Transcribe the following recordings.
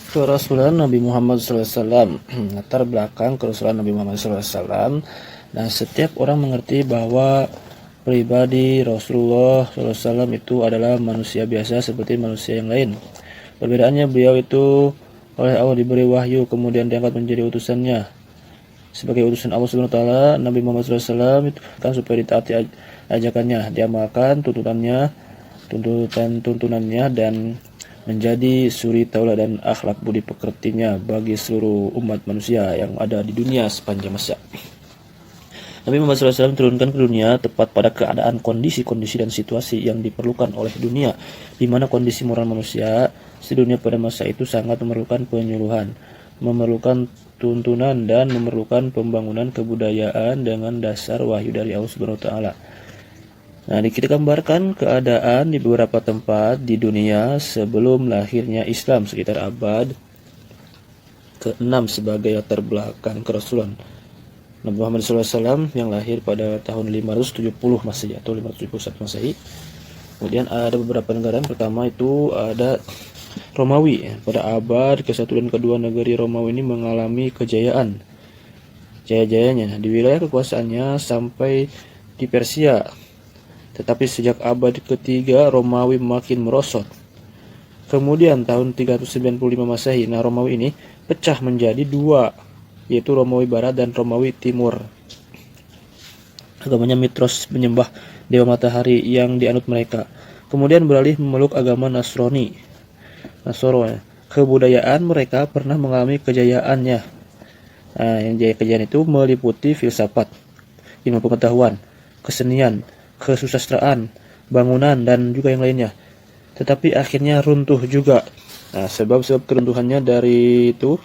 Kerasulan Nabi Muhammad SAW. Latar belakang kerasulan Nabi Muhammad SAW. Nah, setiap orang mengerti bahwa pribadi Rasulullah SAW itu adalah manusia biasa seperti manusia yang lain. Perbedaannya, beliau itu oleh Allah diberi wahyu, kemudian diangkat menjadi utusannya. Sebagai utusan Allah Subhanahu wa taala, Nabi Muhammad SAW itu kan supaya ditaati ajakannya, diamalkan tuntunannya dan menjadi suri tauladan akhlak budi pekertinya bagi seluruh umat manusia yang ada di dunia sepanjang masa. Nabi Muhammad SAW turunkan ke dunia tepat pada keadaan kondisi-kondisi dan situasi yang diperlukan oleh dunia, di mana kondisi moral manusia sedunia pada masa itu sangat memerlukan penyuluhan, memerlukan tuntunan dan memerlukan pembangunan kebudayaan dengan dasar wahyu dari Allah Subhanahu wa taala. Nah, kita gambarkan keadaan di beberapa tempat di dunia sebelum lahirnya Islam sekitar abad ke-6 sebagai latar belakang kerasulan Nabi Muhammad SAW yang lahir pada tahun 570 Masehi atau 571 Masehi. Kemudian ada beberapa negara. Yang pertama itu ada Romawi. Pada abad ke-1 dan ke-2 negeri Romawi ini mengalami kejayaan. Jaya-jayanya di wilayah kekuasaannya sampai di Persia. Tetapi sejak abad ke-3 Romawi makin merosot. Kemudian tahun 395 Masehi, nah Romawi ini pecah menjadi dua, yaitu Romawi Barat dan Romawi Timur. Agamanya Mitros, menyembah dewa matahari yang dianut mereka. Kemudian beralih memeluk agama Nasrani. Kebudayaan mereka pernah mengalami kejayaannya. Nah, yang kejayaan itu meliputi filsafat, ilmu pengetahuan, kesenian, kesusastraan, bangunan, dan juga yang lainnya. Tetapi akhirnya runtuh juga. Nah, sebab-sebab keruntuhannya dari itu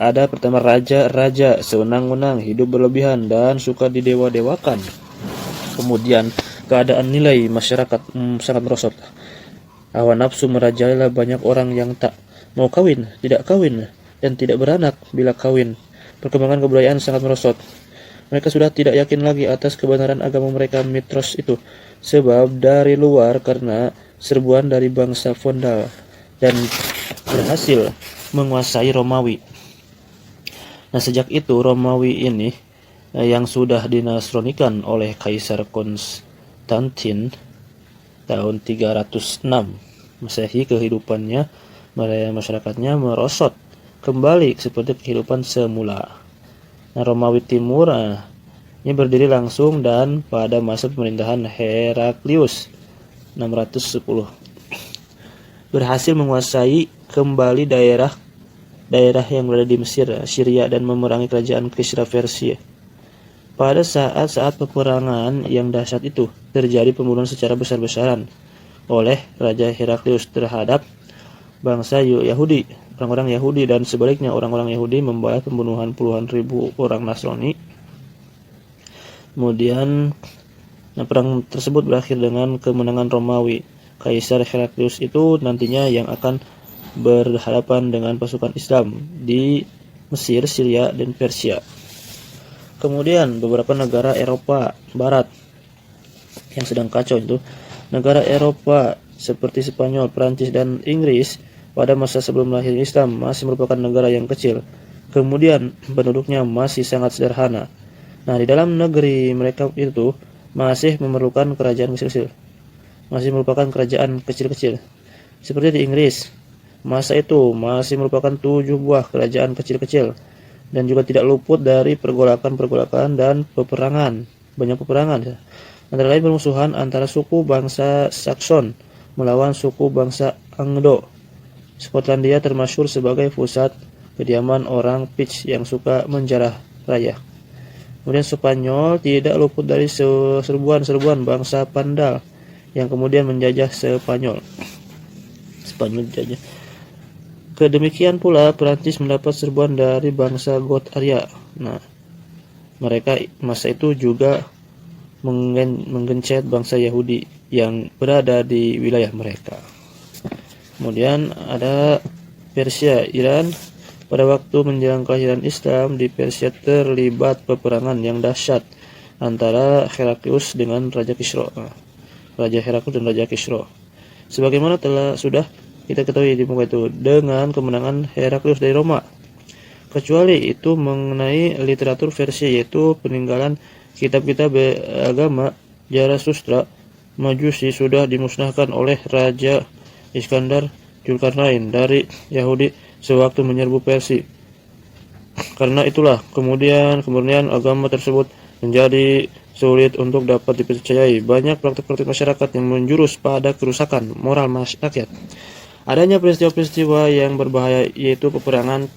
ada pertama raja-raja sewenang-wenang, hidup berlebihan dan suka didewa-dewakan. Kemudian keadaan nilai masyarakat sangat merosot. Hawa nafsu merajalela banyak orang yang tak mau kawin, tidak kawin, dan tidak beranak bila kawin. Perkembangan kebudayaan sangat merosot. Mereka sudah tidak yakin lagi atas kebenaran agama mereka Mitros itu, sebab dari luar karena serbuan dari bangsa Vondal dan berhasil menguasai Romawi. Nah, sejak itu Romawi ini yang sudah dinasronikan oleh Kaisar Konstantin tahun 306 Masehi, kehidupannya masyarakatnya merosot kembali seperti kehidupan semula. Nah, Romawi Timur ini berdiri langsung dan pada masa pemerintahan Heraklius 610 berhasil menguasai kembali daerah yang berada di Mesir, Syria, dan memerangi kerajaan Kisra Persia. Pada saat peperangan yang dahsyat itu terjadi pembunuhan secara besar-besaran oleh Raja Heraklius terhadap bangsa Yahudi, orang-orang Yahudi, dan sebaliknya orang-orang Yahudi membalas pembunuhan puluhan ribu orang Nasrani. Kemudian perang tersebut berakhir dengan kemenangan Romawi. Kaisar Heraklius itu nantinya yang akan berhadapan dengan pasukan Islam di Mesir, Syria, dan Persia. Kemudian beberapa negara Eropa Barat yang sedang kacau itu, negara Eropa seperti Spanyol, Prancis, dan Inggris pada masa sebelum lahir Islam masih merupakan negara yang kecil. Kemudian penduduknya masih sangat sederhana. Nah, di dalam negeri mereka itu masih memerlukan kerajaan kecil-kecil. Masih merupakan kerajaan kecil-kecil. Seperti di Inggris, masa itu masih merupakan 7 buah kerajaan kecil-kecil dan juga tidak luput dari pergolakan dan peperangan. Banyak peperangan. Antara lain permusuhan antara suku bangsa Saxon melawan suku bangsa Anglo. Skotlandia termasyhur sebagai pusat kediaman orang Picts yang suka menjarah raya. Kemudian Spanyol tidak luput dari serbuan bangsa Pandal yang kemudian menjajah Spanyol dijajah. Kedemikian pula Perancis mendapat serbuan dari bangsa Goth Arya. Nah, mereka masa itu juga menggencet bangsa Yahudi yang berada di wilayah mereka. Kemudian ada Persia, Iran. Pada waktu menjelang kelahiran Islam di Persia terlibat peperangan yang dahsyat antara Heraklius dengan Raja Kisra. Raja Heraklius dan Raja Kisra. Sebagaimana sudah kita ketahui di muka itu dengan kemenangan Heraklius dari Roma. Kecuali itu mengenai literatur versi, yaitu peninggalan kitab-kitab agama Zarathustra Majusi sudah dimusnahkan oleh Raja Iskandar Zulkarnain dari Yahudi sewaktu menyerbu Persia. Karena itulah kemudian agama tersebut menjadi sulit untuk dapat dipercayai. Banyak praktik-praktik masyarakat yang menjurus pada kerusakan moral rakyat. Adanya peristiwa-peristiwa yang berbahaya, yaitu peperangan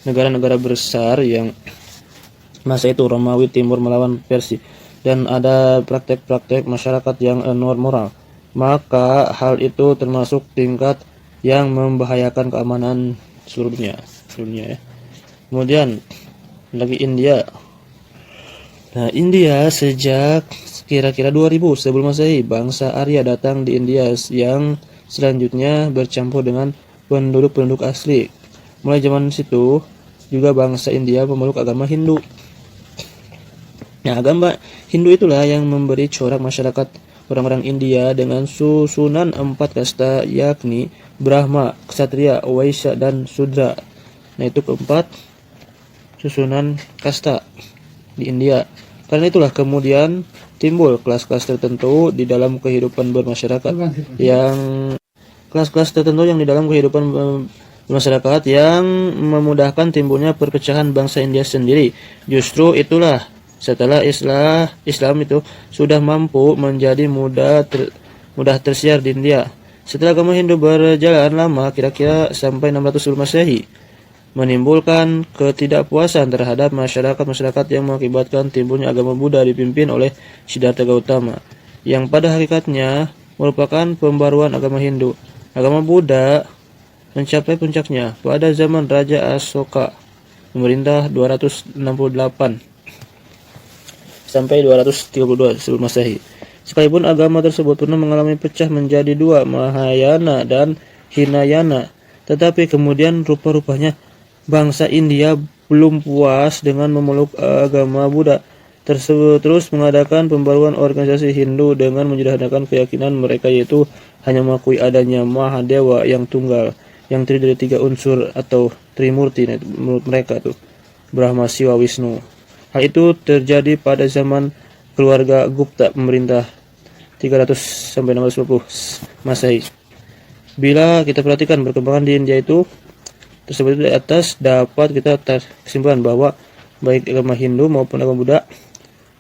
negara-negara besar yang masa itu Romawi Timur melawan Persia, dan ada praktek-praktek masyarakat yang moral. Maka hal itu termasuk tingkat yang membahayakan keamanan seluruh dunia ya. Kemudian lagi India. Nah, India sejak kira-kira 2000 sebelum Masehi, bangsa Arya datang di India yang selanjutnya bercampur dengan penduduk-penduduk asli. Mulai zaman situ juga bangsa India memeluk agama Hindu. Nah, agama Hindu itulah yang memberi corak masyarakat orang-orang India dengan susunan 4 kasta, yakni Brahma, Ksatria, Waisya, dan Sudra. Nah, itu keempat susunan kasta di India. Karena itulah kemudian timbul kelas-kelas tertentu di dalam kehidupan bermasyarakat yang masyarakat yang memudahkan timbulnya perpecahan bangsa India sendiri. Justru itulah setelah Islam itu sudah mampu menjadi mudah tersiar di India. Setelah agama Hindu berjalan lama, kira-kira sampai 600 sebelum Masehi, menimbulkan ketidakpuasan terhadap masyarakat yang mengakibatkan timbulnya agama Buddha dipimpin oleh Siddhartha Gautama, yang pada hakikatnya merupakan pembaruan agama Hindu. Agama Buddha mencapai puncaknya pada zaman Raja Asoka, memerintah 268 sampai 232 sebelum Masehi. Sekalipun agama tersebut pernah mengalami pecah menjadi 2, Mahayana dan Hinayana, tetapi kemudian rupa-rupanya bangsa India belum puas dengan memeluk agama Buddha tersebut, terus mengadakan pembaruan organisasi Hindu dengan menyederhanakan keyakinan mereka, yaitu hanya mengakui adanya Mahadewa yang tunggal, yang terdiri dari 3 unsur atau Trimurti menurut mereka tuh, Brahma, Siwa, Wisnu. Hal itu terjadi pada zaman keluarga Gupta, pemerintah 300 sampai 650 Masehi. Bila kita perhatikan perkembangan di India itu tersebut di atas, dapat kita kesimpulan bahwa baik agama Hindu maupun agama Buddha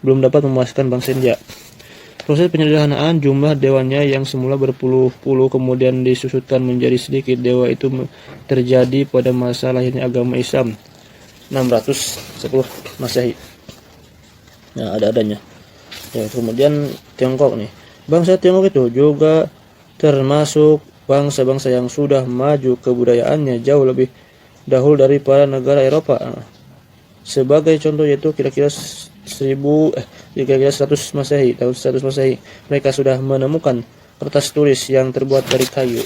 belum dapat memuaskan bangsa India. Proses penyederhanaan jumlah dewanya yang semula berpuluh-puluh kemudian disusutkan menjadi sedikit dewa itu terjadi pada masa lahirnya agama Islam 610 Masehi. Nah, ada-adanya. Ya, kemudian Tiongkok nih. Bangsa Tiongkok itu juga termasuk bangsa-bangsa yang sudah maju kebudayaannya jauh lebih dahulu daripada negara Eropa. Sebagai contoh yaitu kira-kira 100 Masehi, tahun 100 Masehi, mereka sudah menemukan kertas tulis yang terbuat dari kayu.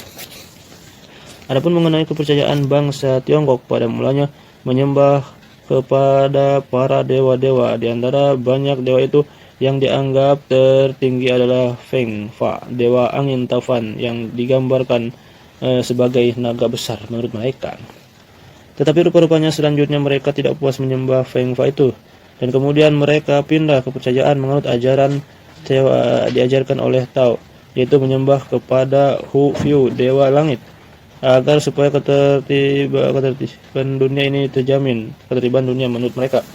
Adapun mengenai kepercayaan bangsa Tiongkok, pada mulanya menyembah kepada para dewa-dewa. Di antara banyak dewa itu, yang dianggap tertinggi adalah Feng Fa, dewa angin Taufan, yang digambarkan sebagai naga besar menurut mereka. Tetapi rupa-rupanya selanjutnya mereka tidak puas menyembah Feng Fa itu, dan kemudian mereka pindah kepercayaan menganut ajaran diajarkan oleh Tao, yaitu menyembah kepada Hu Fiu, dewa langit, agar supaya ketertiban dunia ini terjamin. Ketertiban dunia menurut mereka.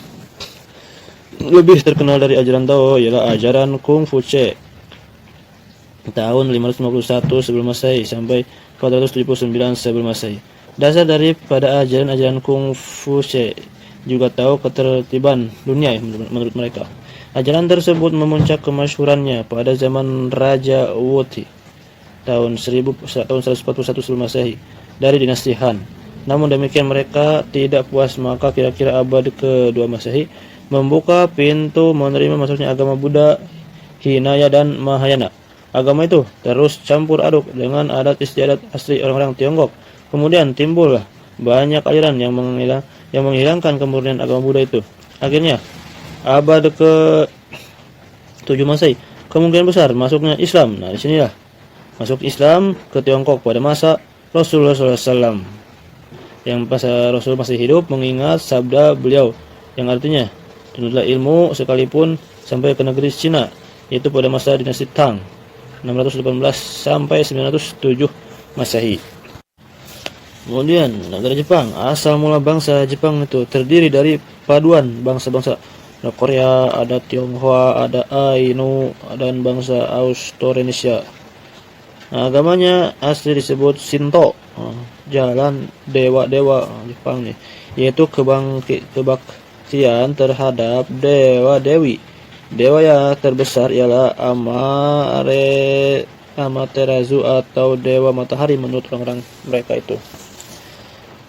Lebih terkenal dari ajaran Tao ialah ajaran Kung Fu Che, tahun 551 sebelum Masehi sampai 479 sebelum Masehi. Dasar daripada ajaran Kung Fu Che juga tahu ketertiban dunia menurut mereka. Ajaran tersebut memuncak kemasyhurannya pada zaman Raja Wuti tahun 141 sebelum Masehi dari dinasti Han. Namun demikian mereka tidak puas, maka kira-kira abad ke-2 Masehi membuka pintu menerima masuknya agama Buddha, Hinaya, dan Mahayana. Agama itu terus campur aduk dengan adat istiadat asli orang-orang Tiongkok. Kemudian timbullah banyak aliran yang menghilangkan kemurnian agama Buddha itu. Akhirnya abad ke-7 Masehi kemungkinan besar masuknya Islam. Nah, disinilah masuk Islam ke Tiongkok pada masa Rasulullah SAW. Yang pas Rasul masih hidup mengingat sabda beliau yang artinya, tuntutlah ilmu sekalipun sampai ke negeri Cina, yaitu pada masa dinasti Tang 618 sampai 907 Masehi. Kemudian negara Jepang, asal mula bangsa Jepang itu terdiri dari paduan bangsa-bangsa. Ada Korea, ada Tionghoa, ada Ainu, dan bangsa Austronesia. Nah, agamanya asli disebut Shinto, jalan dewa-dewa Jepang nih, yaitu kebaktian terhadap dewa-dewi. Dewa yang terbesar ialah Amaterasu atau dewa matahari menurut orang-orang mereka itu.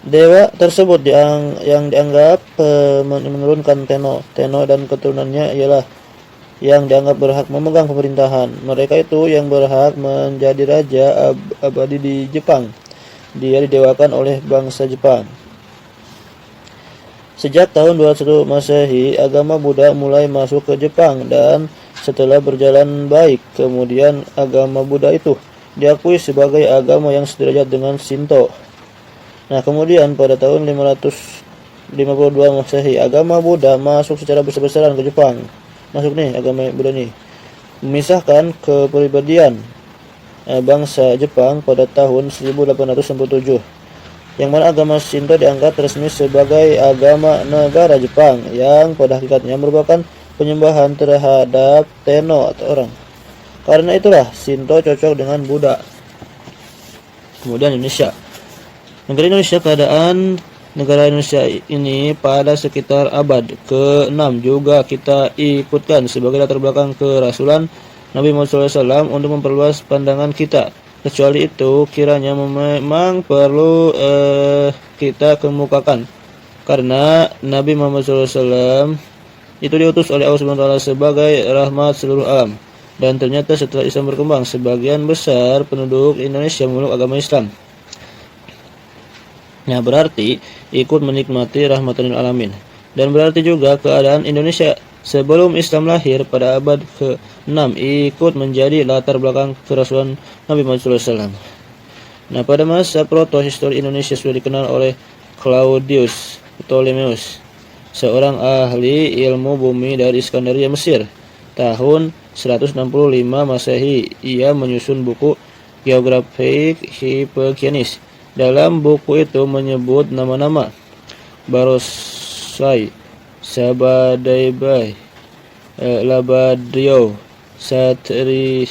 Dewa tersebut yang dianggap menurunkan Tenno dan keturunannya ialah yang dianggap berhak memegang pemerintahan. Mereka itu yang berhak menjadi raja abadi di Jepang. Dia didewakan oleh bangsa Jepang. Sejak tahun 201 Masehi, agama Buddha mulai masuk ke Jepang dan setelah berjalan baik, kemudian agama Buddha itu diakui sebagai agama yang sederajat dengan Shinto. Nah, kemudian pada tahun 552 Masehi, agama Buddha masuk secara besar-besaran ke Jepang. Masuk nih agama Buddha nih. Memisahkan kepribadian bangsa Jepang pada tahun 1867. Yang mana agama Shinto diangkat resmi sebagai agama negara Jepang yang pada hakikatnya merupakan penyembahan terhadap Tenno atau orang. Karena itulah Shinto cocok dengan Buddha. Kemudian Indonesia. Negara Indonesia, keadaan negara Indonesia ini pada sekitar abad ke-6 juga kita ikutkan sebagai latar belakang kerasulan Nabi Muhammad SAW untuk memperluas pandangan kita. Kecuali itu kiranya memang perlu kita kemukakan, karena Nabi Muhammad SAW itu diutus oleh Allah SWT sebagai rahmat seluruh alam. Dan ternyata setelah Islam berkembang, sebagian besar penduduk Indonesia memeluk agama Islam. Nah, berarti ikut menikmati rahmatan lil alamin. Dan berarti juga keadaan Indonesia sebelum Islam lahir pada abad ke-6 ikut menjadi latar belakang kerasulan Nabi Muhammad SAW. Nah, pada masa proto-histori Indonesia sudah dikenal oleh Claudius Ptolemeus, seorang ahli ilmu bumi dari Iskandaria, Mesir. Tahun 165 Masehi, ia menyusun buku Geographic Hippokianis. Dalam buku itu menyebut nama-nama Barosai, Sabadaibai, Labadrio, Satiroi,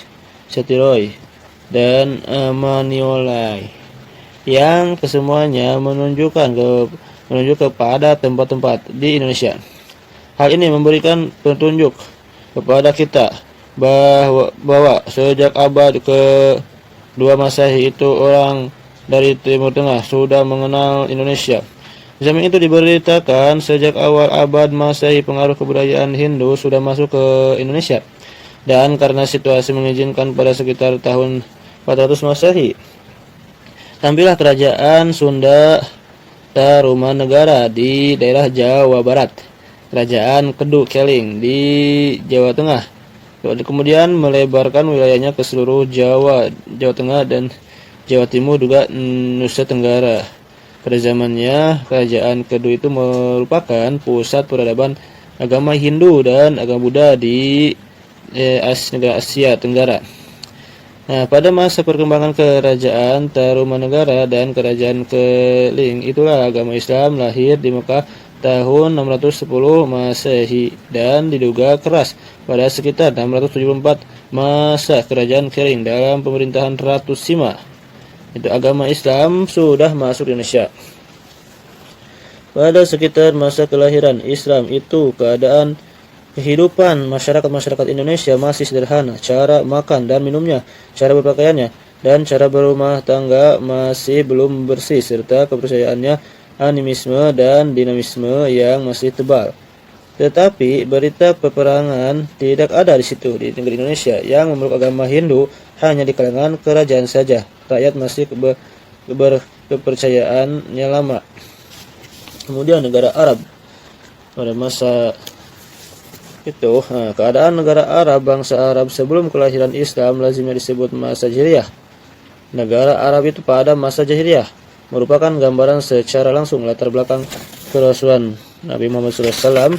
dan Maniolai, yang kesemuanya menunjuk kepada tempat-tempat di Indonesia. Hal ini memberikan petunjuk kepada kita bahwa sejak abad ke-2 Masehi itu orang dari Timur Tengah sudah mengenal Indonesia. Di samping itu diberitakan sejak awal abad Masehi pengaruh kebudayaan Hindu sudah masuk ke Indonesia. Dan karena situasi mengizinkan pada sekitar tahun 400 Masehi, tampillah kerajaan Sunda Tarumanegara di daerah Jawa Barat, kerajaan Kedung Keling di Jawa Tengah. Kemudian melebarkan wilayahnya ke seluruh Jawa Tengah dan Jawa Timur juga Nusa Tenggara. Pada zamannya, kerajaan Kedung itu merupakan pusat peradaban agama Hindu dan agama Buddha di negara Asia Tenggara. Nah, pada masa perkembangan kerajaan Tarumanegara dan kerajaan Keling, itulah agama Islam lahir di Mekah tahun 610 Masehi dan diduga keras pada sekitar 674 masa kerajaan Keling dalam pemerintahan Ratu Sima. Itu agama Islam sudah masuk di Indonesia. Pada sekitar masa kelahiran Islam itu, keadaan kehidupan masyarakat Indonesia masih sederhana. Cara makan dan minumnya, cara berpakaiannya, dan cara berumah tangga masih belum bersih, serta kepercayaannya animisme dan dinamisme yang masih tebal. Tetapi berita peperangan tidak ada di situ. Di negeri Indonesia yang memeluk agama Hindu hanya di kalangan kerajaan saja. Rakyat masih kepercayaannya lama. Kemudian negara Arab pada masa itu, keadaan negara Arab, bangsa Arab sebelum kelahiran Islam lazimnya disebut masa jahiliyah. negara Arab itu pada masa jahiliyah merupakan gambaran secara langsung latar belakang kerasulan Nabi Muhammad SAW